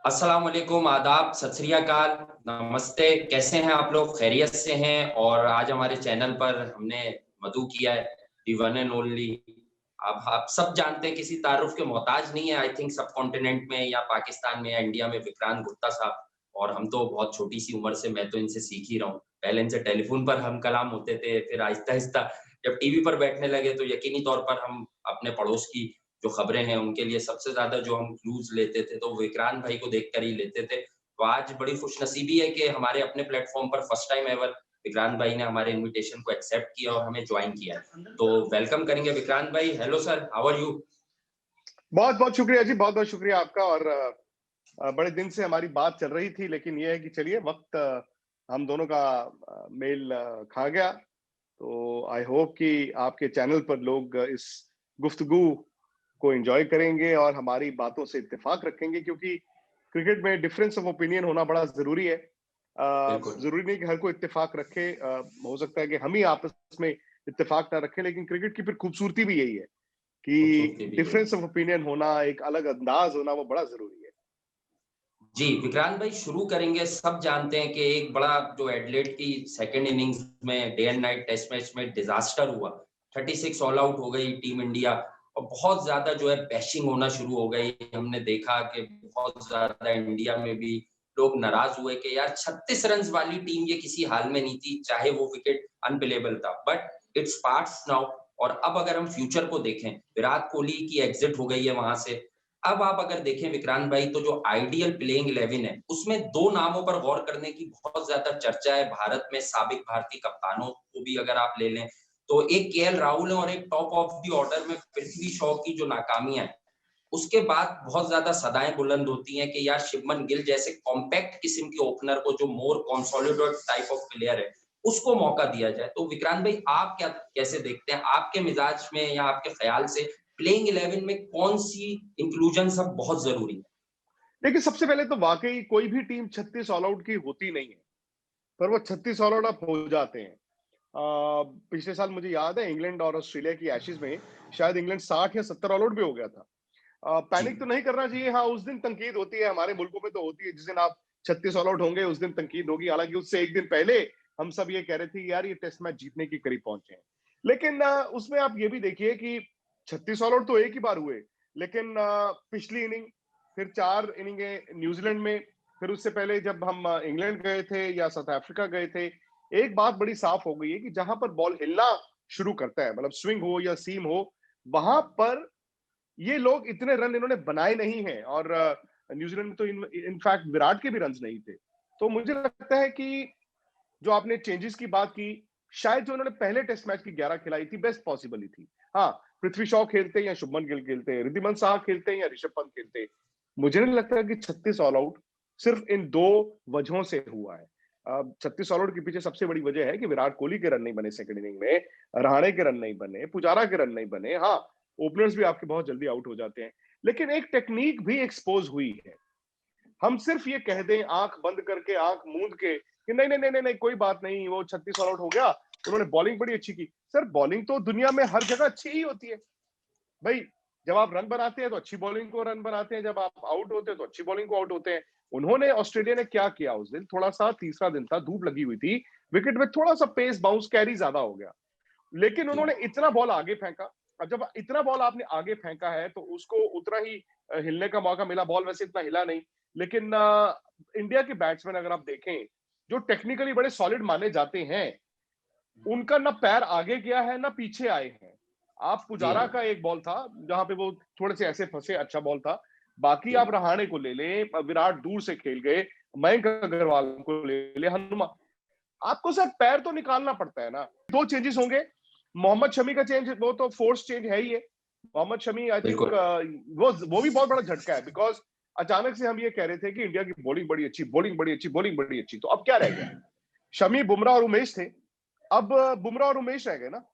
अस्सलाम वालेकुम, आदाब, सत श्री अकाल, नमस्ते। कैसे हैं आप लोग? खैरियत से हैं? और आज हमारे चैनल पर हमने मधु किया है, दी वन एंड ओनली। अब आप सब जानते हैं, किसी तारुफ के मोहताज नहीं है। आई थिंक सब कॉन्टिनेंट में या पाकिस्तान में या इंडिया में विक्रांत गुप्ता साहब। और हम तो बहुत छोटी सी उम्र से मैं तो इनसे सीख ही रहा हूँ। पहले इनसे टेलीफोन पर हम कलाम होते थे, फिर आहिस्ता आहिस्ता जब टीवी पर बैठने लगे तो यकीनी तौर पर हम अपने पड़ोस की जो खबरें हैं उनके लिए सबसे ज्यादा जो हम क्लूज लेते थे तो विक्रांत भाई को देखकर ही लेते थे। तो आज बड़ी खुशनसीबी है कि हमारे अपने प्लेटफॉर्म पर फर्स्ट टाइम एवर विक्रांत भाई ने हमारे इनविटेशन को एक्सेप्ट किया और हमें ज्वाइन किया। तो वेलकम करेंगे विक्रांत भाई। Hello sir, how are you? बहुत बहुत शुक्रिया जी, बहुत बहुत शुक्रिया आपका। और बड़े दिन से हमारी बात चल रही थी, लेकिन यह है कि चलिए वक्त हम दोनों का मेल खा गया। तो आई होप कि आपके चैनल पर लोग इस गुफ्तगू को एंजॉय करेंगे और हमारी बातों से इत्तेफाक रखेंगे, क्योंकि क्रिकेट में डिफरेंस ऑफ ओपिनियन होना बड़ा जरूरी है। बिल्कुल। जरूरी नहीं कि हर कोई इत्तेफाक रखे। हो सकता है कि हम ही आपस में इत्तेफाक ना रखें, लेकिन क्रिकेट की फिर खूबसूरती भी यही है खूबसूरती कि भी है। डिफरेंस ऑफ ओपिनियन होना, एक अलग अंदाज होना, वो बड़ा जरूरी है। जी विक्रांत भाई, शुरू करेंगे। सब जानते हैं कि एक बड़ा जो एडलेट की सेकंड इनिंग्स में day and night test match में डिजास्टर हुआ। 36 ऑल आउट हो गई टीम इंडिया और बहुत ज्यादा जो है बैशिंग होना शुरू हो गई। हमने देखा कि बहुत ज्यादा इंडिया में भी लोग नाराज हुए कि यार 36 रन वाली टीम ये किसी हाल में नहीं थी, चाहे वो विकेट अनबिलेबल था, बट इट्स पार्ट्स नाउ। और अब अगर हम फ्यूचर को देखें, विराट कोहली की एग्जिट हो गई है वहां से। अब आप अगर देखें विक्रांत भाई, तो जो आइडियल प्लेइंग 11 है उसमें दो नामों पर गौर करने की बहुत ज्यादा चर्चा है भारत में। साबिक भारतीय कप्तानों को भी अगर आप ले लें तो एक केएल राहुल है और एक टॉप ऑफ द ऑर्डर में पृथ्वी शॉ की जो नाकामियां है उसके बाद बहुत ज्यादा सदाएं बुलंद होती हैं कि यार शुभमन गिल जैसे कॉम्पैक्ट किस्म के ओपनर को, जो मोर कंसोलिडेटेड टाइप ऑफ प्लेयर है, उसको मौका दिया जाए। तो विक्रांत भाई, आप क्या कैसे देखते हैं? आपके मिजाज में या आपके ख्याल से प्लेइंग 11 में कौन सी इंक्लूजन सब बहुत जरूरी है? देखिए, सबसे पहले तो वाकई कोई भी टीम 36 ऑल आउट की होती नहीं है, पर वो 36 ऑल आउट हो जाते हैं। पिछले साल मुझे याद है इंग्लैंड और ऑस्ट्रेलिया की एशेज में शायद इंग्लैंड 60 या 70 ऑल आउट भी हो गया था। जी। पैनिक तो नहीं करना चाहिए। हाँ, उस दिन तनकीद होती है, हमारे मुल्कों में तो होती है। जिस दिन आप 36 ऑल आउट होंगे उस दिन तनकीद होगी। हालांकि उससे एक दिन पहले हम सब ये कह रहे थे कि यार ये टेस्ट मैच जीतने के करीब पहुंचे हैं। लेकिन उसमें आप ये भी देखिए कि 36 ऑल आउट तो एक ही बार हुए, लेकिन पिछली इनिंग, फिर 4 इनिंगें न्यूजीलैंड में, फिर उससे पहले जब हम इंग्लैंड गए थे या साउथ अफ्रीका गए थे, एक बात बड़ी साफ हो गई है कि जहां पर बॉल हिलना शुरू करता है, मतलब स्विंग हो या सीम हो, वहां पर ये लोग इतने रन इन्होंने बनाए नहीं हैं। और न्यूजीलैंड में तो इनफैक्ट विराट के भी रन नहीं थे। तो मुझे लगता है कि जो आपने चेंजेस की बात की, शायद जो उन्होंने पहले टेस्ट मैच की 11 खिलाई थी बेस्ट पॉसिबल ही थी। हाँ, पृथ्वी शॉ खेलते या शुभमन गिल खेलते, रिद्धिमान साहा खेलते या ऋषभ पंत खेलते, मुझे नहीं लगता कि 36 ऑल आउट सिर्फ इन दो वजहों से हुआ है। 36 ऑल आउट के पीछे सबसे बड़ी वजह है कि विराट कोहली के रन नहीं बने सेकंड इनिंग में, रहाणे के रन नहीं बने, पुजारा के रन नहीं बने। हाँ, ओपनर्स भी आपके बहुत जल्दी आउट हो जाते हैं, लेकिन एक टेक्निक भी एक्सपोज हुई है। हम सिर्फ ये कह दें आंख बंद करके, आंख मूंद के, कि नहीं नहीं नहीं नहीं, नहीं कोई बात नहीं, वो 36 ऑल आउट हो गया, उन्होंने बॉलिंग बड़ी अच्छी की। सर, बॉलिंग तो दुनिया में हर जगह अच्छी ही होती है भाई। जब आप रन बनाते हैं तो अच्छी बॉलिंग को रन बनाते हैं, जब आप आउट होते हैं तो अच्छी बॉलिंग को आउट होते हैं। उन्होंने, ऑस्ट्रेलिया ने क्या किया उस दिन, थोड़ा सा तीसरा दिन था, धूप लगी हुई थी, विकेट में थोड़ा सा पेस बाउंस कैरी ज्यादा हो गया, लेकिन जी। उन्होंने इतना बॉल आगे फेंका। अब जब इतना बॉल आपने आगे फेंका है तो उसको उतना ही हिलने का मौका मिला। बॉल वैसे इतना हिला नहीं, लेकिन इंडिया के बैट्समैन अगर आप देखें, जो टेक्निकली बड़े सॉलिड माने जाते हैं, उनका ना पैर आगे गया है ना पीछे आए हैं। आप जी पुजारा हाँ। का एक बॉल था जहां पे वो थोड़े से ऐसे फंसे, अच्छा बॉल था। बाकी जी। आप रहाणे को ले लें, विराट दूर से खेल गए, मयंक अग्रवाल को ले ले, हनुमा, आपको सर पैर तो निकालना पड़ता है ना। दो चेंजेस होंगे। मोहम्मद शमी का चेंज, वो तो फोर्स चेंज है ही है। मोहम्मद शमी, आई थिंक बिल्कुल। वो भी बहुत बड़ा झटका है, बिकॉज अचानक से हम ये कह रहे थे कि इंडिया की बॉलिंग बड़ी अच्छी, बॉलिंग बड़ी अच्छी, बॉलिंग बड़ी अच्छी, तो अब क्या रह गया? शमी, बुमराह और उमेश थे, अब बुमराह और उमेश रह गए ना,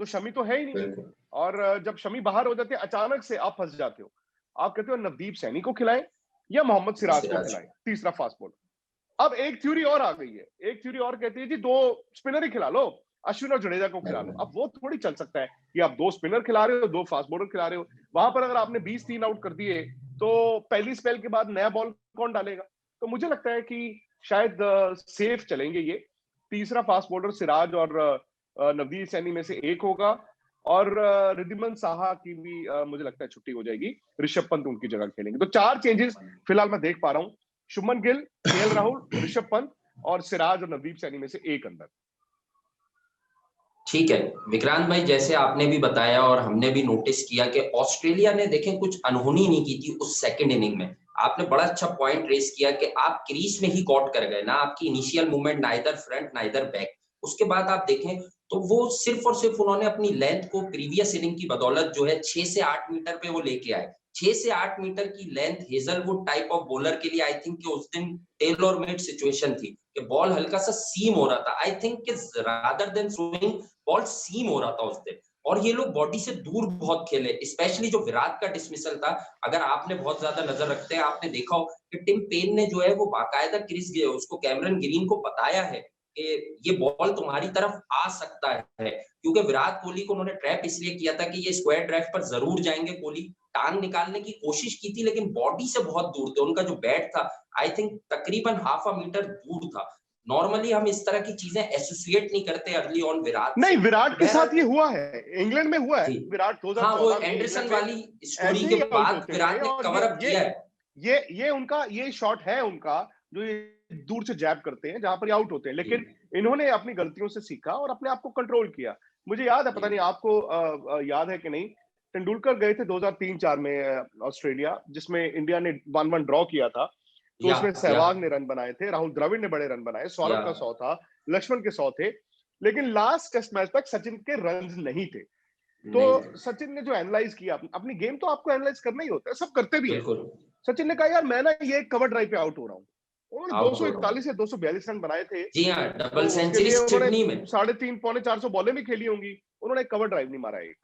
तो शमी तो है ही नहीं। बिल्कुल। और जब शमी बाहर हो जाते हैं अचानक से, आप फंस जाते हो। आप कहते हो नवदीप सैनी को खिलाएं या मोहम्मद सिराज को सिराज। खिलाएं तीसरा फास्ट बॉलर। अब एक थ्योरी और आ गई है, एक थ्योरी और कहती है जी दो स्पिनर ही खिला लो, अश्विन और जडेजा को खिला लो। अब वो थोड़ी चल सकता है कि आप 2 स्पिनर खिला रहे हो, 2 फास्ट बॉलर खिला रहे हो। वहां पर अगर आपने 20 3 आउट कर दिए तो पहली स्पेल के बाद नया बॉल कौन डालेगा? तो मुझे लगता है कि शायद सेफ चलेंगे ये। तीसरा फास्ट बॉलर सिराज और नवदीप सैनी में से एक होगा, और रिद्धिमान साहा की भी मुझे लगता है छुट्टी हो जाएगी, ऋषभ पंत उनकी जगह खेलेंगे। तो 4 चेंजेस फिलहाल मैं देख पा रहा हूं, शुभमन गिल, केएल राहुल, ऋषभ पंत और सिराज और नवदीप सैनी में से एक अंदर। ठीक है विक्रांत भाई, जैसे आपने भी बताया और हमने भी नोटिस किया कि ऑस्ट्रेलिया ने देखें कुछ अनहोनी नहीं की थी उस सेकंड इनिंग में। आपने बड़ा अच्छा पॉइंट रेस किया कि आप क्रीज में ही कॉट कर गए ना, आपकी initial movement neither front neither back. उसके बाद आप देखें तो वो सिर्फ और सिर्फ उन्होंने अपनी लेंथ को प्रीवियस इनिंग की बदौलत जो है 6 से 8 मीटर पे वो लेके आए। 6 से 8 मीटर की length Hazlewood type of bowler के लिए आई थिंक कि उस दिन टेलर मेड सिचुएशन थी कि बॉल हल्का सा सीम हो रहा था। आई थिंक कि रादर देन स्विंग बॉल सीम हो रहा था उस दिन, और ये लोग बॉडी से दूर बहुत खेले, स्पेशली जो विराट का डिसमिसल था। अगर आपने बहुत ज्यादा नजर रखते हैं, आपने देखा हो कि टिम पेन ने जो है वो बाकायदा क्रिस गए उसको कैमरन ग्रीन को बताया है कि ये बॉल तुम्हारी तरफ आ सकता है, क्योंकि विराट कोहली को उन्होंने ट्रैप इसलिए किया था कि ये स्क्वायर ड्राइव पर जरूर जाएंगे। कोहली टांग निकालने की कोशिश की थी लेकिन बॉडी से बहुत दूर थे, उनका जो बैट था आई थिंक तकरीबन हाफ अ मीटर दूर था। नॉर्मली हम इस तरह की चीजें एसोसिएट नहीं करते अर्ली ऑन विराट नहीं, से। विराट के बहरहाल साथ ये हुआ है, इंग्लैंड में हुआ है। जी विराट हाँ, वो 2014 में एंडरसन इंग्लैंड में वाली स्टोरी ऐसे के ही आउट बाद होते हैं, विराट ने और कवर अप किया है। ये उनका ये शॉट है उनका, जो ये दूर से जैब करते हैं जहां पर ये आउट होते हैं, जी लेकिन इन्होंने अपनी गलतियों से सीखा और अपने आप को कंट्रोल किया। मुझे याद है, पता जी नहीं आपको याद है कि नहीं, तेंदुलकर गए थे 2003-4 में ऑस्ट्रेलिया, जिसमें इंडिया ने 1-1 ड्रॉ किया था। तो उसमें या सहवाग ने रन बनाए थे, राहुल द्रविड़ ने बड़े रन बनाए, या सौरभ का 100 था, लक्ष्मण के 100 थे। लेकिन लास्ट टेस्ट मैच तक सचिन के रन नहीं थे। तो नहीं थे, सचिन ने जो एनालाइज किया अपनी गेम, तो आपको एनालाइज करना ही होता है, सब करते भी हैं। बिल्कुल सचिन ने कहा यार मैं ना ये कवर ड्राइव पे आउट हो रहा हूँ। उन्होंने आउट हो रहा हूँ। 241 या 242 रन बनाए थे। जी हाँ, तो डबल उसके सेंचुरी लिए उन्होंने सिडनी में। 350 पौने 400 बॉलें भी खेली होंगी, उन्होंने कवर ड्राइव नहीं मारा एक।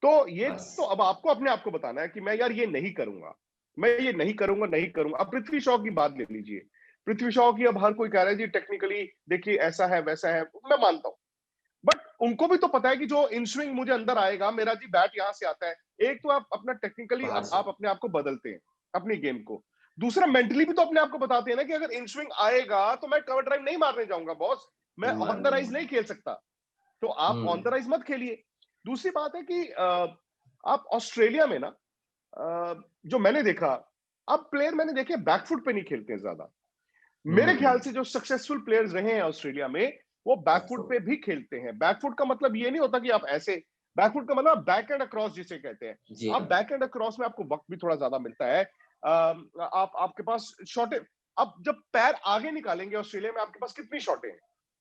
तो ये बस तो अब आपको अपने आप को बताना है कि मैं यार ये नहीं करूंगा, मैं ये नहीं करूंगा, नहीं करूंगा। अब पृथ्वी शॉ की बात ले लीजिए, पृथ्वी शॉ की अब हर कोई कह रहा है जी टेक्निकली देखिए ऐसा है वैसा है, मैं मानता हूं, बट उनको भी तो पता है कि जो इन स्विंग मुझे अंदर आएगा, मेरा जी बैट यहां से आता है। एक तो आप अपना टेक्निकली बाहर से। आप अपने आप को बदलते हैं अपनी गेम को, दूसरा मेंटली भी तो अपने आप को बताते हैं ना कि अगर इन स्विंग आएगा तो मैं कवर ड्राइव नहीं मारने जाऊंगा बॉस, मैं नहीं ऑन द मारने राइज जाऊंगा। नहीं खेल सकता। तो आप ऑन द राइज मत खेलिए। दूसरी बात है कि आप ऑस्ट्रेलिया में ना, जो मैंने देखा, अब प्लेयर मैंने देखे बैकफुट पे नहीं खेलते हैं ज्यादा। मेरे ख्याल से जो सक्सेसफुल प्लेयर्स रहे हैं ऑस्ट्रेलिया में, वो बैकफुट पे भी खेलते हैं। बैकफुट का मतलब ये नहीं होता कि आप ऐसे, बैकफुट का मतलब बैक एंड अक्रॉस जिसे कहते हैं। जी आप हाँ, बैक एंड अक्रॉस में आपको वक्त भी थोड़ा ज्यादा मिलता है। आप आपके पास शॉटे, अब जब पैर आगे निकालेंगे ऑस्ट्रेलिया में, आपके पास कितनी शॉटें हैं,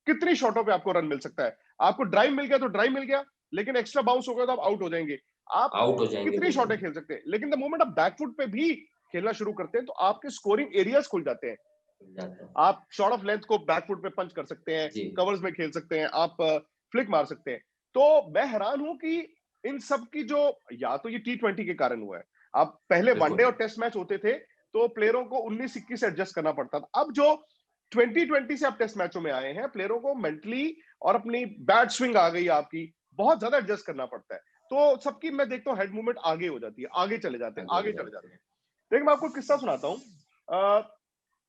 कितनी शॉटों पे आपको रन मिल सकता है। आपको ड्राइव मिल गया तो ड्राइव मिल गया, लेकिन एक्स्ट्रा बाउंस हो गया तो आप आउट हो जाएंगे। आप आउट हो जाएंगे कितनी शॉटें बिल्कुल। खेल सकते हैं, लेकिन द मोमेंट आप बैकफुट पे भी खेलना शुरू करते हैं तो आपके स्कोरिंग एरियाज खुल जाते हैं। मिल जाता है। आप शॉर्ट ऑफ लेंथ को बैकफुट पे पंच कर सकते हैं, जी कवर्स में खेल सकते हैं, आप फ्लिक मार सकते हैं। तो मैं हैरान हूं कि इन सब की जो, या तो ये T20 के कारण हुआ है। अब पहले वनडे बिल्कुल। और टेस्ट मैच होते थे तो प्लेयरों को 19-21 से एडजस्ट करना पड़ता था। अब जो 2020 से आप टेस्ट मैचों में आए हैं, प्लेयरों को मेंटली और अपनी बैट स्विंग आ गई आपकी, बहुत ज्यादा एडजस्ट करना पड़ता है। तो सबकी मैं देखता हूँ हेड मूवमेंट आगे हो जाती है, आगे चले जाते हैं, आगे हो आगे चले जाते जाते हैं। हैं। देखिए मैं आपको एक किस्सा सुनाता हूँ।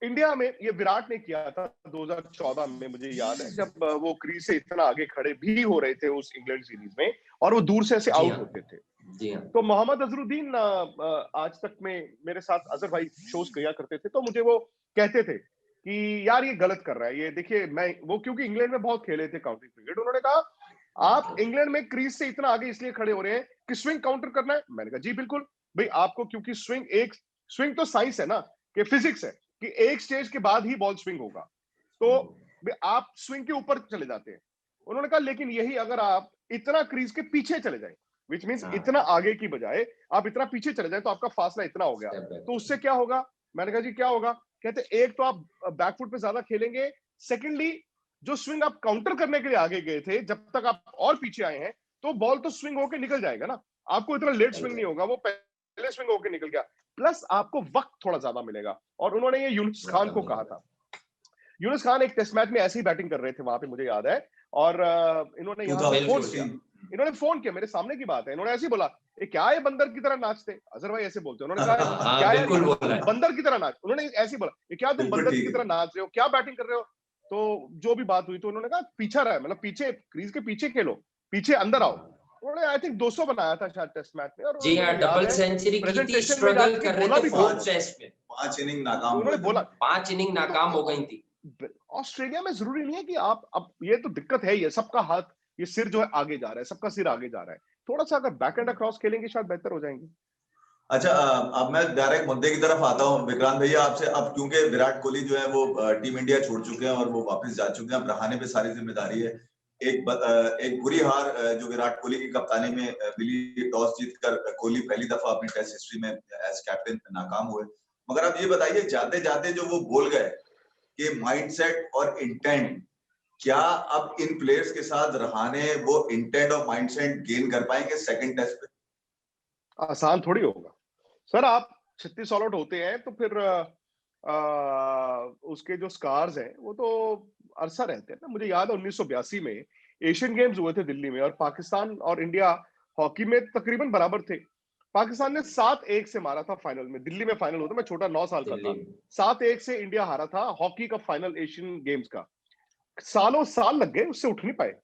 इंडिया में ये विराट ने किया था 2014 में, मुझे याद है, जब वो क्रीज से इतना आगे खड़े भी हो रहे थे उस इंग्लैंड सीरीज में, और वो दूर से ऐसे जी आउट हाँ, होते थे। जी हाँ, तो मोहम्मद अजरुद्दीन आज तक में मेरे साथ अजहर भाई शोज किया करते थे, तो मुझे वो कहते थे कि यार ये गलत कर रहा है, ये देखिए। मैं वो क्योंकि इंग्लैंड में बहुत खेले थे काउंटी क्रिकेट, उन्होंने कहा आप बिल्कुल। इंग्लैंड में क्रीज से इतना आगे इसलिए खड़े हो रहे हैं कि स्विंग काउंटर करना है। मैंने कहा जी बिल्कुल भाई, आपको क्योंकि स्विंग तो साइंस है ना, कि फिजिक्स है कि एक स्टेज के बाद ही बॉल स्विंग होगा, तो आप स्विंग के ऊपर चले जाते हैं। उन्होंने कहा लेकिन यही अगर आप इतना क्रीज के पीछे चले जाएं, विच मींस हाँ, इतना आगे की बजाय आप इतना पीछे चले जाएं, तो आपका फासला इतना हो गया, स्टेप बैक। तो उससे क्या होगा? मैंने कहा जी क्या होगा? कहते एक तो आप बैकफुट पे ज्यादा खेलेंगे, सेकेंडली जो स्विंग आप काउंटर करने के लिए आगे गए थे, जब तक आप और पीछे आए हैं, तो बॉल तो स्विंग होकर निकल जाएगा ना, आपको इतना लेट चल स्विंग नहीं जाए। होगा, वो पहले स्विंग होकर निकल गया। प्लस आपको वक्त थोड़ा ज्यादा मिलेगा। और उन्होंने ये यूनुस खान ज्यादा को कहा मिलेगा। था, यूनुस खान एक टेस्ट मैच में ऐसे ही बैटिंग कर रहे थे वहां पे, मुझे याद है, और इन्होंने यहाँ फोन किया, इन्होंने फोन किया, मेरे सामने की बात है, इन्होंने ऐसे ही बोला, ये क्या है बंदर की तरह नाचते, अजहर भाई ऐसे बोलते हैं, उन्होंने कहा क्या यार तुम बंदर की तरह नाच, उन्होंने ऐसे ही बोला, ये क्या तुम बंदर की तरह नाच रहे हो, क्या बैटिंग कर रहे हो। तो जो भी बात हुई तो उन्होंने कहा पीछे रहे, मतलब पीछे क्रीज के पीछे खेलो, पीछे अंदर आओ। उन्होंने आई थिंक 200 बनाया था शायद टेस्ट मैच में, और जी हाँ, डबल सेंचुरी की थी, स्ट्रगल कर रहे थे फोर्थ टेस्ट में, 5 इनिंग नाकाम, उन्होंने बोला 5 इनिंग नाकाम हो गई थी। ऑस्ट्रेलिया में जरूरी नहीं है कि आप, अब ये तो दिक्कत है, ये सबका हाथ, ये सिर जो है आगे जा रहा है, सबका सिर आगे जा रहा है, थोड़ा सा अगर बैक एंड अक्रॉस खेलेंगे शायद बेहतर हो जाएंगे। अच्छा, अब मैं डायरेक्ट मुद्दे की तरफ आता हूँ विक्रांत भैया आपसे। अब क्योंकि विराट कोहली जो है वो टीम इंडिया छोड़ चुके हैं और वो वापस जा चुके हैं, अब रहाणे पे सारी जिम्मेदारी है। एक बुरी हार जो विराट कोहली की कप्तानी में मिली, टॉस जीतकर कोहली पहली दफा अपनी टेस्ट हिस्ट्री में एज कैप्टन नाकाम हुए। मगर अब ये बताइए, जाते जाते जो वो बोल गए कि माइंडसेट और इंटेंट, क्या अब इन प्लेयर्स के साथ रहाणे वो इंटेंट और माइंडसेट गेन कर पाएंगे सेकंड टेस्ट पे? आसान थोड़ी होगा सर, आप 36 ऑल आउट होते हैं तो फिर उसके जो स्कार्स हैं वो तो अरसा रहते हैं ना। मुझे याद है 1982 में एशियन गेम्स हुए थे दिल्ली में, और पाकिस्तान और इंडिया हॉकी में तकरीबन बराबर थे। पाकिस्तान ने 7-1 से मारा था फाइनल में, दिल्ली में फाइनल होता, मैं छोटा 9 साल का था, 7-1 से इंडिया हारा था हॉकी का फाइनल एशियन गेम्स का। सालों साल लग गए, उससे उठ नहीं पाए।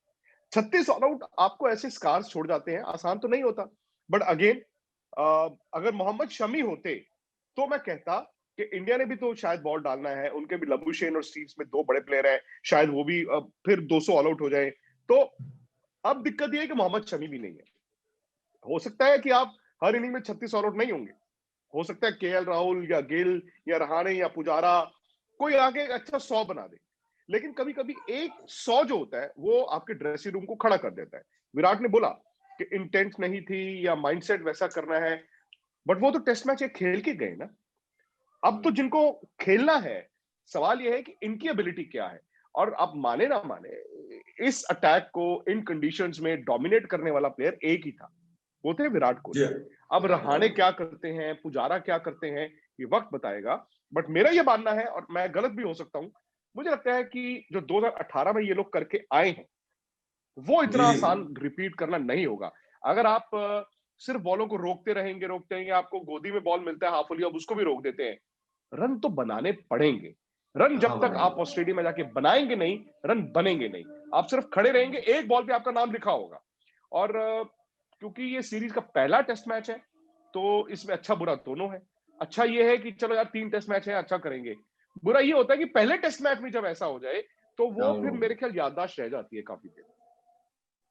36 ऑल आउट आपको ऐसे स्कार्स छोड़ जाते हैं, आसान तो नहीं होता। बट अगेन अगर मोहम्मद शमी होते तो मैं कहता कि इंडिया ने भी तो शायद बॉल डालना है, उनके भी लबुशेन और स्टीव्स में 2 बड़े प्लेयर हैं, शायद वो भी फिर 200 ऑल आउट हो जाए। तो अब दिक्कत ये है कि मोहम्मद शमी भी नहीं है। हो सकता है कि आप हर इनिंग में 36 ऑल आउट नहीं होंगे, हो सकता है केएल राहुल या गिल या रहाणे या पुजारा कोई आके एक अच्छा 100 बना दे, लेकिन कभी कभी एक 100 जो होता है वो आपके ड्रेसिंग रूम को खड़ा कर देता है। विराट ने बोला कि इंटेंट नहीं थी या माइंडसेट वैसा करना है, बट वो तो टेस्ट मैच एक खेल के गए ना। अब तो जिनको खेलना है, सवाल ये है कि इनकी एबिलिटी क्या है। और आप माने ना माने, इस अटैक को इन कंडीशंस में डोमिनेट करने वाला प्लेयर एक ही था, वो थे विराट कोहली। अब रहाणे क्या करते हैं, पुजारा क्या करते हैं, ये वक्त बताएगा। बट मेरा ये मानना है, और मैं गलत भी हो सकता हूं, मुझे लगता है कि जो 2018 में ये लोग करके आए हैं वो इतना आसान रिपीट करना नहीं होगा। अगर आप सिर्फ बॉलों को रोकते रहेंगे, आपको गोदी में बॉल मिलता है हाफुली, अब उसको भी रोक देते हैं, रन तो बनाने पड़ेंगे। रन जब तक आप ऑस्ट्रेलिया में जाके बनाएंगे नहीं, रन बनेंगे नहीं। आप सिर्फ खड़े रहेंगे, एक बॉल पे आपका नाम लिखा होगा। और क्योंकि ये सीरीज का पहला टेस्ट मैच है तो इसमें अच्छा बुरा दोनों है। अच्छा ये है कि चलो यार 3 टेस्ट मैच है, अच्छा करेंगे। बुरा ये होता है कि पहले टेस्ट मैच में जब ऐसा हो जाए तो वो फिर मेरे ख्याल याददाश्त रह जाती है काफी देर।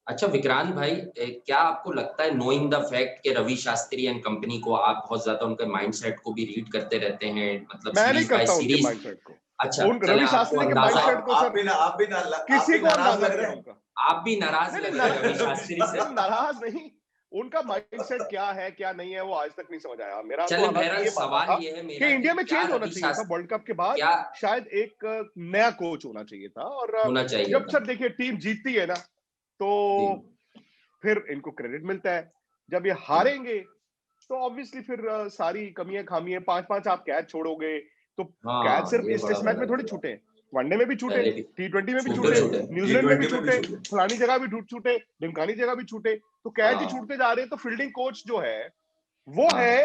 अच्छा विक्रांत भाई, क्या आपको लगता है, नोइंग द फैक्ट कि रवि शास्त्री एंड कंपनी को, आप बहुत ज्यादा उनके माइंडसेट को भी रीड करते रहते हैं, मतलब मैं नहीं करता उनके माइंडसेट को। अच्छा, रवि शास्त्री के माइंडसेट को सर किसी को नाराज लग रहा है उनका, आप भी नाराज लग रहे हैं रवि शास्त्री से। नाराज नहीं, उनका माइंडसेट क्या है क्या नहीं है वो आज तक नहीं समझ आया। मेरा तो मेरा सवाल ये है मेरा कि इंडिया में चेंज होना चाहिए था वर्ल्ड कप के बाद, शायद एक नया कोच होना चाहिए था। और जब सर देखिए टीम जीतती है ना तो फिर इनको क्रेडिट मिलता है, जब ये हारेंगे तो ऑब्वियसली फिर सारी कमियां खामियां, 5-5 आप कैच छोड़ोगे तो कैच सिर्फ इस टेस्ट मैच में थोड़ी छूटे, वनडे में भी छूटे, T20 में भी छूटे, न्यूजीलैंड में भी छूटे, फलानी जगह भी छूटे, ढिमकानी जगह भी छूटे, तो कैच ही छूटते जा रहे हैं। तो फील्डिंग कोच जो है वो है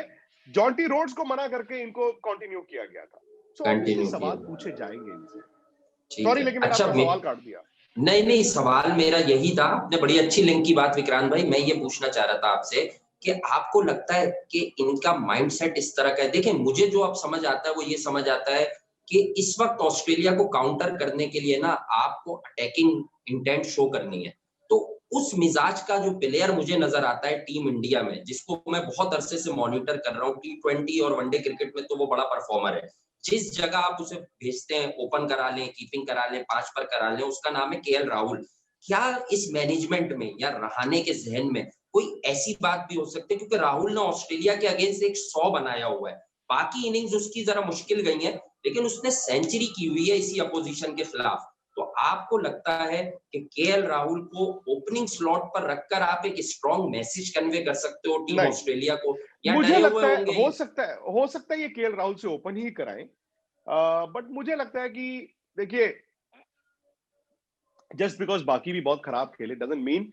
जॉन्टी रोड्स को मना करके इनको कंटिन्यू किया गया था। सो ऑब्वियसली सवाल पूछे जाएंगे इनसे। सॉरी लेकिन मैंने आपका सवाल काट दिया। नहीं, सवाल मेरा यही था, आपने बड़ी अच्छी लिंक की बात विक्रांत भाई। मैं ये पूछना चाह रहा था आपसे कि आपको लगता है कि इनका माइंडसेट इस तरह का है। देखिए, मुझे जो अब समझ आता है वो ये समझ आता है कि इस वक्त ऑस्ट्रेलिया को काउंटर करने के लिए ना आपको अटैकिंग इंटेंट शो करनी है। तो उस मिजाज का जो प्लेयर मुझे नजर आता है टीम इंडिया में, जिसको मैं बहुत अरसे से मॉनिटर कर रहा हूँ, T20 और वनडे क्रिकेट में तो वो बड़ा परफॉर्मर है। जिस जगह आप उसे भेजते हैं, ओपन करा लें, कीपिंग करा लें, 5 पर करा लें, उसका नाम है केएल राहुल। क्या इस मैनेजमेंट में या रहाणे के जहन में कोई ऐसी बात भी हो सकती है, क्योंकि राहुल ने ऑस्ट्रेलिया के अगेंस्ट एक 100 बनाया हुआ है, बाकी इनिंग्स उसकी जरा मुश्किल गई हैं, लेकिन उसने सेंचुरी की हुई है इसी अपोजिशन के खिलाफ। तो आपको लगता है कि केएल राहुल को ओपनिंग स्लॉट पर रखकर आप एक स्ट्रॉन्ग मैसेज कन्वे कर सकते हो टीम ऑस्ट्रेलिया को, या मुझे लगता है हो सकता है ये केएल राहुल से ओपन ही कराएं। बट मुझे लगता है कि देखिए, जस्ट बिकॉज बाकी भी बहुत खराब खेले डजंट मीन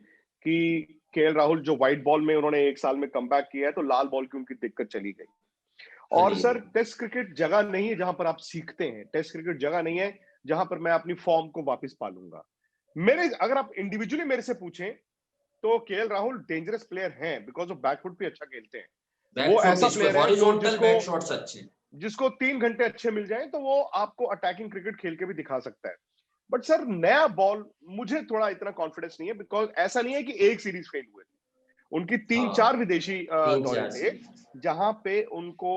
कि केएल राहुल जो व्हाइट बॉल में उन्होंने एक साल में कमबैक किया है तो लाल बॉल की उनकी दिक्कत चली गई। और चलिए, सर टेस्ट क्रिकेट जगह नहीं है जहां पर आप सीखते हैं, टेस्ट क्रिकेट जगह नहीं है जहां पर मैं अपनी फॉर्म को वापस पालूंगा। मेरे अगर आप इंडिविजुअली मेरे से पूछें तो केएल राहुल डेंजरस प्लेयर हैं बिकॉज ऑफ बैकफुट भी अच्छा खेलते हैं। वो बैकफुट भी, ऐसा इसके प्लेयर है जो हॉरिजॉन्टल बैक शॉट्स अच्छे। जिसको 3 घंटे अच्छे मिल जाएं तो वो आपको अटैकिंग क्रिकेट खेल के भी दिखा सकता है। बट सर नया बॉल मुझे थोड़ा इतना कॉन्फिडेंस नहीं है बिकॉज ऐसा नहीं है कि एक सीरीज फेल हुए, उनकी 3-4 हाँ, विदेशी तीन दौरे चार थे जहां पे उनको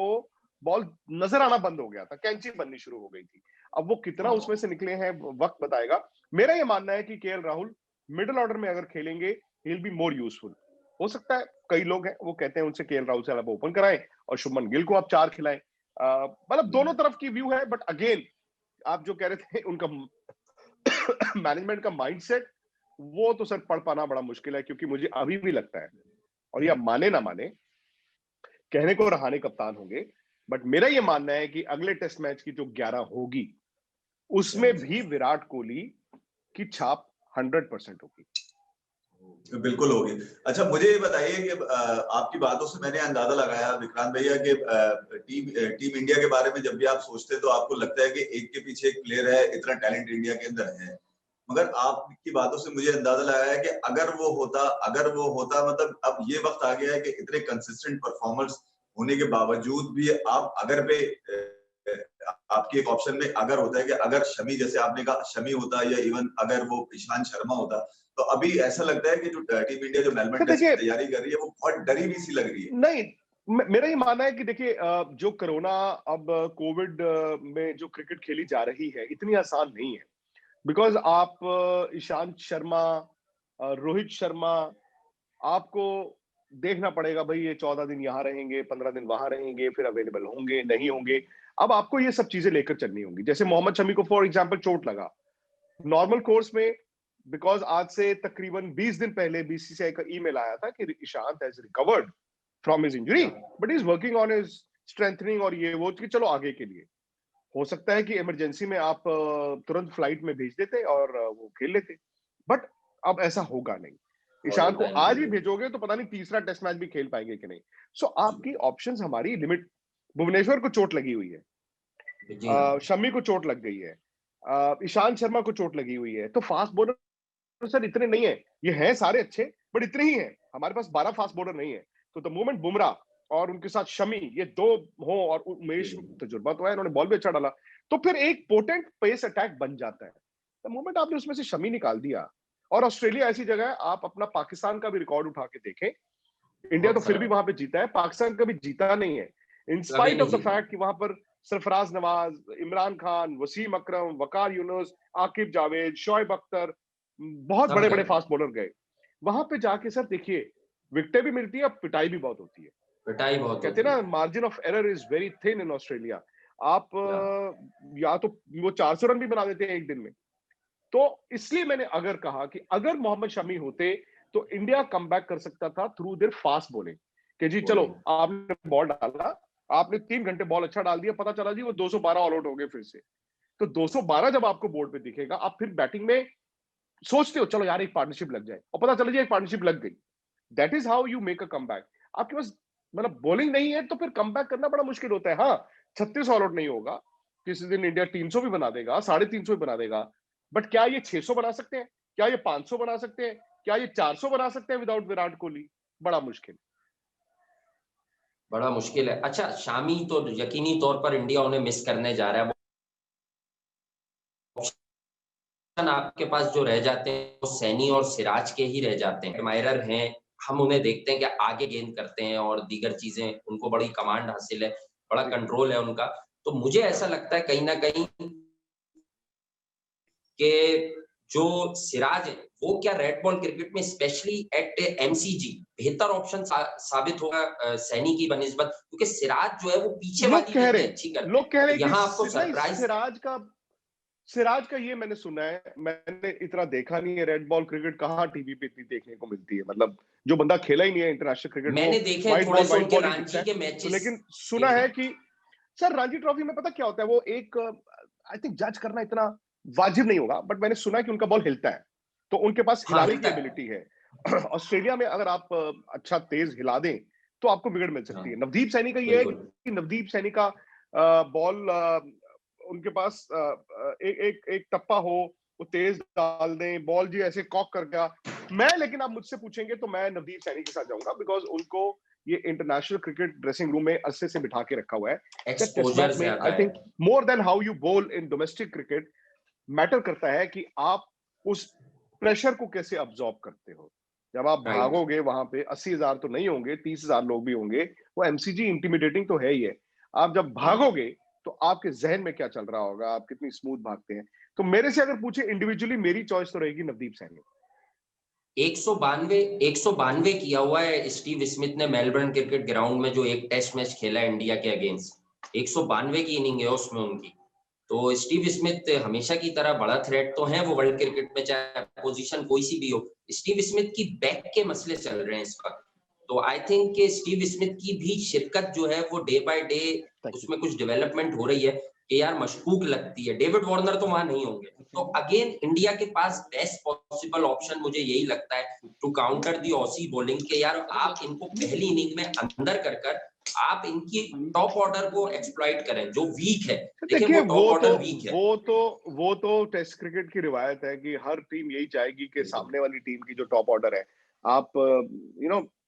बॉल नजर आना बंद हो गया था, कैंची बननी शुरू हो गई थी। अब वो कितना हाँ, उसमें से निकले हैं वक्त बताएगा। मेरा ये मानना है कि केएल राहुल मिडिल ऑर्डर में अगर खेलेंगे he will be more useful. हो सकता है कई लोग हैं वो कहते हैं उनसे केएल राहुल से आप ओपन कराएं और शुभमन गिल को आप 4 खिलाएं। मतलब दोनों तरफ की व्यू है, बट अगेन आप जो कह रहे थे उनका मैनेजमेंट का माइंडसेट, वो तो सर पढ़ पाना बड़ा मुश्किल है क्योंकि मुझे अभी भी लगता है, और ये माने ना माने, कहने को रहाणे कप्तान होंगे, बट मेरा ये मानना है कि अगले टेस्ट मैच की जो 11 होगी उसमें भी विराट कोहली की छाप 100% होगी। बिल्कुल होगी। अच्छा मुझे ये बताइए कि आपकी बातों से मैंने अंदाजा लगाया विक्रांत भैया कि टीम इंडिया के बारे में जब भी आप सोचते हैं तो आपको लगता है कि एक के पीछे एक प्लेयर है, इतना टैलेंट इंडिया के अंदर है। मगर आपकी बातों से मुझे अंदाजा लगाया कि अगर वो होता मतलब अब ये वक्त आ गया है कि इतने कंसिस्टेंट परफॉर्मर्स होने के बावजूद भी आप अगर पे आपकी एक ऑप्शन में अगर होता है कि अगर शमी, जैसे आपने कहा शमी होता या इवन अगर वो ईशांत शर्मा होता, तो अभी ऐसा लगता है कि जो टीम इंडिया जो मेलबर्न टेस्ट की तैयारी कर रही है वो बहुत डरी हुई सी लग रही है। नहीं, मेरा ये मानना है कि देखिए जो कोरोना अब कोविड में जो क्रिकेट खेली जा रही है इतनी आसान नहीं है बिकॉज आप ईशांत शर्मा, रोहित शर्मा, आपको देखना पड़ेगा भाई ये 14 दिन यहाँ रहेंगे, 15 दिन वहां रहेंगे, फिर अवेलेबल होंगे नहीं होंगे। अब आपको ये सब चीजें लेकर चलनी होंगी। जैसे मोहम्मद शमी को फॉर एग्जांपल चोट लगा नॉर्मल कोर्स में, बिकॉज आज से तकरीबन 20 दिन पहले बीसीसीआई का ईमेल आया था कि Ishant has recovered from his injury but is working on his strengthening और ये वो कि चलो आगे के लिए हो सकता है कि इमरजेंसी में आप तुरंत फ्लाइट में भेज देते और वो खेल लेते, बट अब ऐसा होगा नहीं। ईशांत को आज भी भेजोगे तो पता नहीं तीसरा टेस्ट मैच भी खेल पाएंगे कि नहीं। सो आपकी ऑप्शंस हमारी लिमिट। भुवनेश्वर को चोट लगी हुई है, शमी को चोट लग गई है, ईशांत शर्मा को चोट लगी हुई है, तो फास्ट बॉलर सर इतने नहीं है। ये हैं सारे अच्छे बट इतने ही हैं, हमारे पास 12 फास्ट बॉलर नहीं है। तो द मोमेंट बुमराह और उनके साथ शमी ये दो हो और उमेश तजुर्बा तो है, इन्होंने बॉल भी अच्छा डाला, तो फिर एक पोटेंट पेस अटैक बन जाता है। द मोमेंट आपने उसमें से शमी निकाल दिया, और ऑस्ट्रेलिया ऐसी जगह है, आप अपना पाकिस्तान का भी रिकॉर्ड उठा के देखें, इंडिया तो फिर भी वहां पे जीता है, पाकिस्तान कभी जीता नहीं है in spite of the fact कि वहां पर सरफराज नवाज, इमरान खान, वसीम अकरम, वकार यूनुस, आकिब जावेद, शोएब अख्तर, बहुत बड़े बड़े फास्ट बॉलर गए वहां पे जाके। सर देखिए विकेटें भी मिलती है, पिटाई भी बहुत होती है, पिटाई बहुत कहते हैं ना margin of error is very thin in Australia. आप या तो वो 400 रन भी बना देते हैं एक दिन में। तो इसलिए मैंने अगर कहा कि अगर मोहम्मद शमी होते तो इंडिया कमबैक कर सकता था थ्रू देयर फास्ट बॉलिंग, कि जी चलो आपने बॉल डाला, आपने 3 घंटे बॉल अच्छा डाल दिया, पता चला जी वो 212 ऑल आउट हो गए फिर से। तो 212 जब आपको बोर्ड पे दिखेगा, आप फिर बैटिंग में सोचते हो चलो यार एक पार्टनरशिप लग जाए, और पता चला जी एक पार्टनरशिप लग गई। That is how you make a comeback. आपके पास मतलब बॉलिंग नहीं है तो फिर कमबैक करना बड़ा मुश्किल होता है। हाँ 36 ऑल आउट नहीं होगा, किसी दिन इंडिया 300 भी बना देगा, 350 भी बना देगा, बट क्या ये 600 बना सकते हैं? क्या ये 500 बना सकते हैं? क्या ये 400 बना सकते हैं विदाउट विराट कोहली? बड़ा मुश्किल, बड़ा मुश्किल है। अच्छा, शामी तो यकीनी तौर पर इंडिया उन्हें मिस करने जा रहा है। ऑप्शन आपके पास जो रह जाते हैं वो सैनी और सिराज के ही रह जाते हैं। एडमायरर हैं, हम उन्हें देखते हैं कि आगे गेंद करते हैं और दीगर चीजें, उनको बड़ी कमांड हासिल है, बड़ा कंट्रोल है उनका। तो मुझे ऐसा लगता है कहीं ना कहीं कि जो सिराज है वो क्या रेड बॉल क्रिकेट में स्पेशली एट एमसीजी बेहतर ऑप्शन साबित होगा सैनी की बनिस्बत, क्योंकि सिराज जो है वो पीछे वाली गेंदें अच्छी करते हैं। लोग कह रहे तो यहाँ आपको सरप्राइज सिराज का ये मैंने सुना है, मैंने इतना देखा नहीं है रेड बॉल क्रिकेट, कहाँ टीवी पे इतनी देखने को मिलती है। मतलब जो बंदा खेला ही नहीं है इंटरनेशनल क्रिकेट, मैंने वो देखे व्हाइट थोड़े बॉल से व्हाइट उनके बॉल ही दिखता रांची है। के तो मैचेस लेकिन सुना है कि सर रणजी ट्रॉफी में पता क्या होता है, वो एक आई थिंक जज करना इतना वाजिब नहीं होगा, बट मैंने सुना कि उनका बॉल हिलता है, तो उनके पास हाँ हिलाने की हिलता है। एबिलिटी है। ऑस्ट्रेलिया में अगर आप अच्छा तेज हिला दें तो आपको विकेट मिल सकती है। हाँ नवदीप सैनी का ये है बिल्कुल। कि नवदीप सैनी का बॉल उनके पास एक एक एक टप्पा हो, वो तेज डाल दें, बॉल जी ऐसे कॉक कर गया। मैं, लेकिन आप मुझसे पूछेंगे तो मैं नवदीप सैनी के साथ जाऊंगा, बिकॉज उनको ये इंटरनेशनल क्रिकेट ड्रेसिंग रूम में अरसे से बिठा के रखा हुआ है। टेस्ट एक्सपोजर मैच में ज्यादा आई है। Think more than how you बोल इन डोमेस्टिक क्रिकेट, मैटर करता है कि आप उस प्रेशर को कैसे अब्सॉर्ब करते हो। जब आप राइट। भागोगे वहां पे 80,000 तो नहीं होंगे, 30,000 लोग भी होंगे, वो एमसीजी इंटिमिडेटिंग तो है ही है। आप जब भागोगे तो आपके जहन में क्या चल रहा होगा, आप कितनी स्मूथ भागते हैं। तो मेरे से अगर पूछे इंडिविजुअली, मेरी चॉइस तो रहेगी नवदीप सैनी। 192 किया हुआ है स्टीव स्मिथ ने मेलबर्न क्रिकेट ग्राउंड में, जो एक टेस्ट मैच खेला है इंडिया के अगेंस्ट। 192 की इनिंग है उसमें उनकी। तो स्टीव स्मिथ हमेशा की तरह बड़ा थ्रेट तो है वो वर्ल्ड क्रिकेट में, चाहे पोजीशन कोई सी भी हो। स्टीव स्मिथ की बैक के मसले चल रहे हैं इस वक्त, तो आई थिंक कि स्टीव स्मिथ की भी शिरकत जो है वो day by day thank you. उसमें कुछ डेवलपमेंट हो रही है कि यार मशकूक लगती है। डेविड वार्नर तो वहां नहीं होंगे, तो अगेन इंडिया के पास बेस्ट पॉसिबल ऑप्शन मुझे यही लगता है to counter the Aussie bowling के यार आप इनको पहली इनिंग में अंदर कर कर आप इनकी टॉप ऑर्डर को एक्सप्लॉइट करें जो वीक है। देखिए देखिए वो टॉप ऑर्डर वीक है। वो तो टेस्ट क्रिकेट की रिवायत है कि हर टीम यही चाहेगी कि बिल्कुल सामने वाली टीम की जो टॉप ऑर्डर है, आप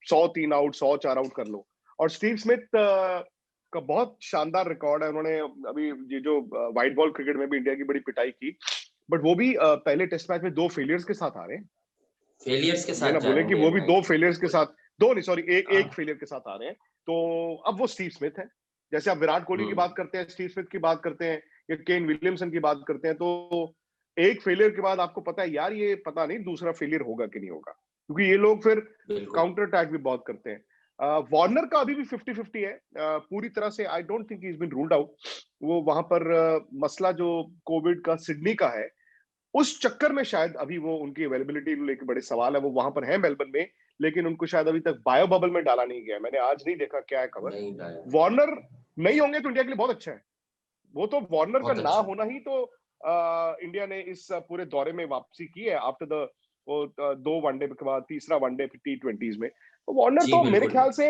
100 3 आउट, 100 4 आउट कर लो। और स्टीव स्मिथ का बहुत शानदार रिकॉर्ड है। उन्होंने अभी ये जो व्हाइट बॉल क्रिकेट में भी इंडिया की बड़ी पिटाई की, बट वो भी पहले टेस्ट मैच में 2 फेलियर्स के साथ आ रहे हैं। फेलियर्स के ये ना साथ जा बोले रहे कि हैं वो गेम, भी 2 राइट फेलियर्स के बिल्कुल। साथ, 2 नहीं सॉरी, एक हाँ। फेलियर के साथ आ रहे हैं। तो अब वो स्टीव स्मिथ है। जैसे आप विराट कोहली की बात करते हैं, स्टीव स्मिथ की बात करते हैं, या केन विलियमसन की बात करते हैं, तो एक फेलियर के बाद आपको पता है यार ये पता नहीं दूसरा फेलियर होगा कि नहीं होगा, क्योंकि ये लोग फिर बिल्कुल काउंटर अटैक भी बहुत करते हैं। वार्नर का अभी भी 50-50 है। पूरी तरह से I don't think he is been ruled out. वो वहां पर मसला जो कोविड का सिडनी का है, उस चक्कर में शायद अभी वो उनकी अवेलेबिलिटी लेके बड़े सवाल है। वो वहां पर है मेलबर्न में, लेकिन उनको शायद अभी तक बायो बबल में डाला नहीं गया। मैंने आज नहीं देखा क्या है खबर। नहीं डाला। वार्नर नहीं होंगे तो इंडिया के लिए बहुत अच्छा है। वो तो वार्नर का बहुत ना अच्छा। होना ही तो इंडिया ने इस पूरे दौरे में वापसी की है आफ्टर द वो 2 वनडे के बाद तीसरा वनडे T20s में। तो वार्नर जी तो मेरे बिल्कुल। ख्याल से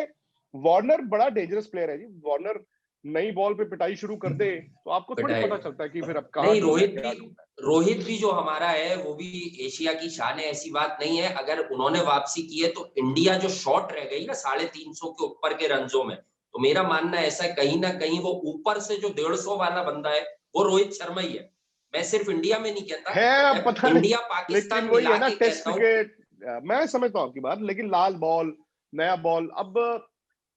वार्नर बड़ा डेंजरस प्लेयर है जी। वार्नर नई बॉल पे पिटाई शुरू कर दे तो आपको थोड़ी पिटाई पता चलता है कि फिर अब कहाँ नहीं। ढूंढना है, क्या ढूंढना है। रोहित भी जो हमारा है वो भी एशिया की शान है, ऐसी बात नहीं है। अगर उन्होंने वापसी की है तो इंडिया जो शॉट रह गई ना 350 के ऊपर के रनों में, तो मेरा मानना ऐसा है कहीं ना कहीं वो ऊपर से जो 150 वाला बंदा है वो रोहित शर्मा ही है। मैं सिर्फ इंडिया में नहीं कहता, है अब मैं पता नहीं, इंडिया लेकिन पाकिस्तान वही मिला है ना के टेस्ट कहता हूँ। क्रिकेट। मैं समझता हूँ आपकी बात, लेकिन लाल बॉल, नया बॉल, अब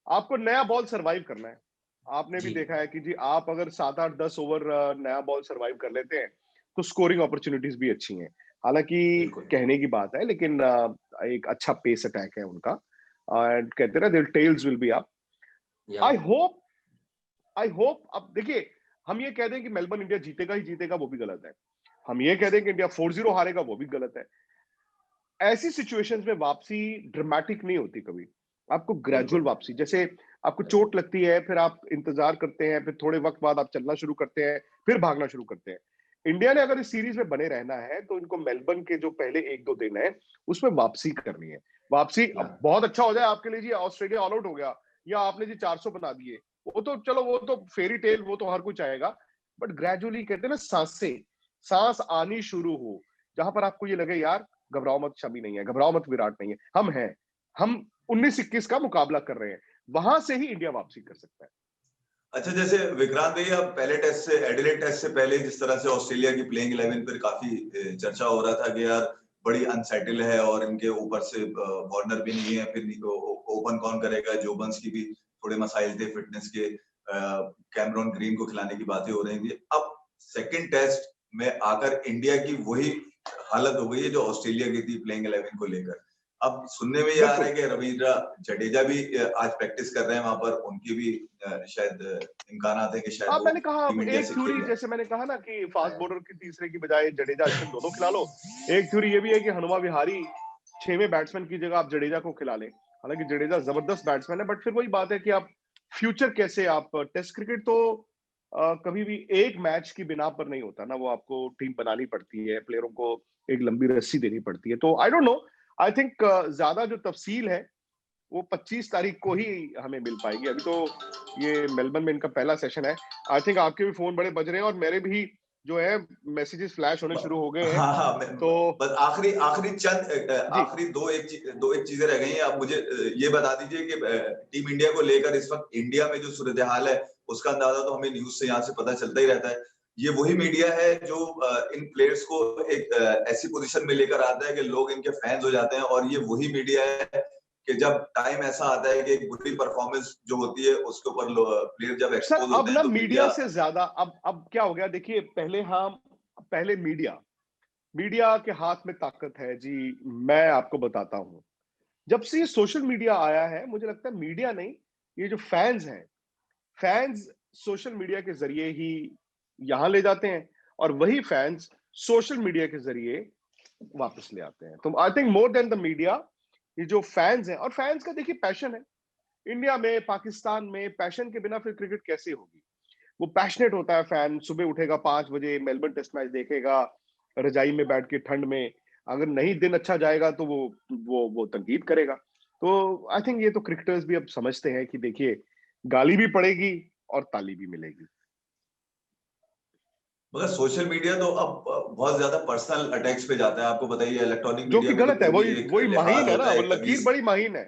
आपको नया बॉल सरवाइव करना है। आपने भी जी देखा है कि जी आप अगर 7 8 10 ओवर नया बॉल सरवाइव कर लेते हैं तो स्कोरिंग अपॉर्चुनिटीज भी अच्छी हैं। हालांकि बिल्कुल। कहने की बात है, लेकिन एक अच्छा पेस अटैक है उनका। एंड कहते हैं ना, there tales will be up. या आई होप आई होप अब देखिए, हम ये कह दें कि मेलबर्न इंडिया जीतेगा ही जीतेगा, वो भी गलत है। हम ये कह दें कि इंडिया 4-0 हारेगा, वो भी गलत है। ऐसी सिचुएशंस में वापसी ड्रामेटिक नहीं होती कभी। आपको ग्रेजुअल बिल्कुल। वापसी, जैसे आपको चोट लगती है, फिर आप इंतजार करते हैं, फिर थोड़े वक्त बाद आप चलना शुरू करते हैं, फिर भागना शुरू करते हैं। इंडिया ने अगर इस सीरीज में बने रहना है तो इनको मेलबर्न के जो पहले 1-2 दिन है उसमें वापसी करनी है। वापसी या अब बहुत अच्छा हो जाए आपके लिए जी, ऑस्ट्रेलिया ऑल आउट हो गया या आपने जी 400 बना दिए, वो तो चलो, वो तो फेरी टेल, वो तो हर कोई चाहेगा। बट ग्रेजुअली कहते हैं ना, सांस आनी शुरू हो, जहां पर आपको ये लगे यार घबराओ मत, शमी नहीं है, घबराओ मत, विराट नहीं है, हम हैं, हम 19-21 का मुकाबला कर रहे हैं, वहां से ही इंडिया वापसी कर सकता है। अच्छा, जैसे विक्रांत भैया पहले टेस्ट से, एडिलेड टेस्ट से पहले जिस तरह से ऑस्ट्रेलिया की प्लेइंग 11 पर काफी चर्चा हो रहा था कि यार बड़ी अनसेटल है और इनके ऊपर से वार्नर भी नहीं है, फिर ओपन कौन करेगा, जोबन्स की भी थोड़े मसाइल थे फिटनेस के, कैमरॉन ग्रीन को खिलाने की बातें हो रही थी। अब सेकंड टेस्ट में आकर इंडिया की वही हालत हो गई है जो ऑस्ट्रेलिया की थी प्लेइंग 11 को लेकर। अब सुनने में ये आ रहा है बिल्कुल। कि रवींद्र जडेजा भी आज प्रैक्टिस कर रहे हैं वहां पर, उनकी भी शायद इम्कान है कि शायद अब वो मैंने कहा, अब टीम इंडिया एक से थ्योरी, खेलें। जैसे मैंने कहा ना कि फास्ट बॉलर की तीसरे की बजाय जडेजा अश्विन दोनों खिला लो। एक थ्योरी ये भी है कि हनुमा विहारी 6वें बैट्समैन की जगह आप जडेजा को खिला लें। हालांकि जडेजा जबरदस्त बैट्समैन है, बट फिर वही बात है कि आप फ्यूचर कैसे, आप टेस्ट क्रिकेट तो कभी भी एक मैच की बिना पर नहीं होता ना, वो आपको टीम बनानी पड़ती है, प्लेयरों को एक लंबी रस्सी देनी पड़ती है। तो I don't know, I think ज्यादा जो तफसील है वो 25 तारीख को ही हमें मिल पाएगी। अभी तो ये मेलबर्न में इनका पहला सेशन है। आई थिंक आपके भी फोन बड़े बज रहे हैं और मेरे भी जो है मैसेजेस फ्लैश होने शुरू हो गए हैं। हाँ हाँ, तो बस आखिरी आखिरी चंद जी आखिरी दो एक चीजें रह गई हैं। आप मुझे ये बता दीजिए कि टीम इंडिया को लेकर इस वक्त इंडिया में जो सूरत हाल है उसका अंदाजा तो हमें न्यूज से यहाँ से पता चलता ही रहता है। ये वही मीडिया है जो इन प्लेयर्स को एक ऐसी पोजीशन में लेकर आता है कि लोग इनके फैंस हो जाते हैं, और ये वही मीडिया है कि जब टाइम ऐसा आता है कि एक बुरी परफॉर्मेंस जो होती है उसके ऊपर प्लेयर जब सर, एक्सपोज अब होते हैं ना तो मीडिया मीडिया। से ज्यादा अब क्या हो गया, देखिए पहले मीडिया के हाथ में ताकत है जी। मैं आपको बताता हूं, जब से ये सोशल मीडिया आया है, मुझे लगता है मीडिया नहीं, ये जो फैंस हैं, फैंस सोशल मीडिया के जरिए ही यहां ले जाते हैं और वही फैंस सोशल मीडिया के जरिए वापस ले आते हैं। तो I think more than the media, ये जो फैंस हैं, और फैंस का देखिए पैशन है। इंडिया में, पाकिस्तान में पैशन के बिना फिर क्रिकेट कैसे होगी? वो पैशनेट होता है फैन, सुबह उठेगा 5 बजे, मेलबर्न टेस्ट मैच देखेगा रजाई में बैठ के ठंड में। अगर नहीं दिन अच्छा जाएगा तो वो तनकीद करेगा। तो आई थिंक ये तो क्रिकेटर्स भी अब समझते हैं कि देखिए, गाली भी पड़ेगी और ताली भी मिलेगी। मगर सोशल मीडिया तो अब बहुत ज्यादा पर्सनल अटैक्स पे जाता है। आपको बताइए इलेक्ट्रॉनिक जो मीडिया कि में तो गलत है, पूरी वही एक वही माहीन लिहाज है होता ना, है, वो एक लकीर तमीज। बड़ी माहीन है।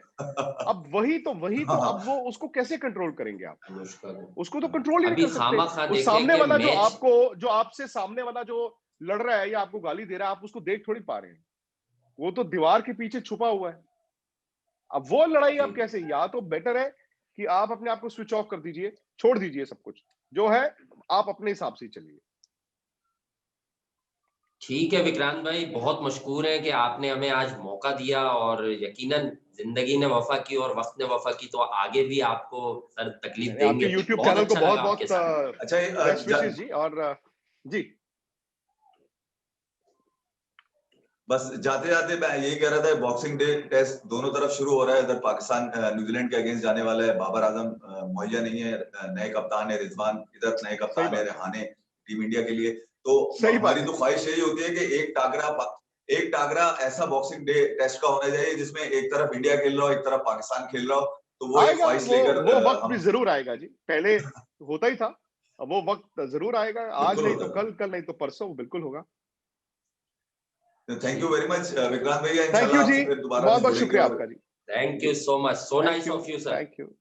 अब वही तो हाँ अब हाँ, वो उसको कैसे कंट्रोल करेंगे आप? मुश्किल है। उसको तो कंट्रोल ही नहीं अभी कर सकते। खामा खा वो देखें सामने कि वाला मैच जो आपसे सामने वाला जो लड़ रहा है या आपको गाली दे रहा है, आप उसको देख थोड़ी पा रहे हैं। वो तो दीवार के पीछे छुपा हुआ है। अब वो लड़ाई जी आप कैसे? या तो बेटर है कि आप अपने आप को स्विच ऑफ कर दीजिए, छोड़ दीजिए सब कुछ जो है, आप अपने हिसाब से ही चलिए। ठीक है विक्रांत भाई, बहुत मशकूर है कि आपने हमें आज मौका दिया और यकीनन जिंदगी ने वफा की और वक्त ने वफा की, तो आगे भी आपको सर तकलीफ नहीं, आपके देंगे। यूट्यूब बहुत चैनल को अच्छा बहुत लगा आपके साथ। बहुत अच्छा बेस्ट विशेष जी। और जी बस जाते जाते मैं यही कह रहा था, बॉक्सिंग डे टेस्ट दोनों तरफ शुरू हो रहा है। इधर पाकिस्तान न्यूजीलैंड के अगेंस्ट जाने वाला है, बाबर आजम मुहैया नहीं है, नए कप्तान है रिजवान, इधर नए सही कप्तान है बात है, रेहाने टीम इंडिया के लिए। तो सही हमारी बात है। तो ख्वाहिश यही होती है कि एक टागरा ऐसा बॉक्सिंग डे टेस्ट का होना चाहिए जिसमें एक तरफ इंडिया खेल रहा हो, एक तरफ पाकिस्तान खेल रहा हो। तो वो एक आएगा, ख्वाहिश लेकर वो वक्त भी हम जरूर आएगा जी। पहले होता ही था, अब वो वक्त जरूर आएगा। आज बिल्कुल नहीं होता तो कल, कल नहीं तो परसों, वो बिल्कुल होगा। है। थैंक जी यू वेरी मच विक्रांत भैया, थैंक इंशाल्लाह यू आपसे जी, फिर दोबारा बहुत से बहुत जुड़ेंगे। शुक्रिया और आपका जी। Thank you so much, so thank nice you, of you sir. Thank you.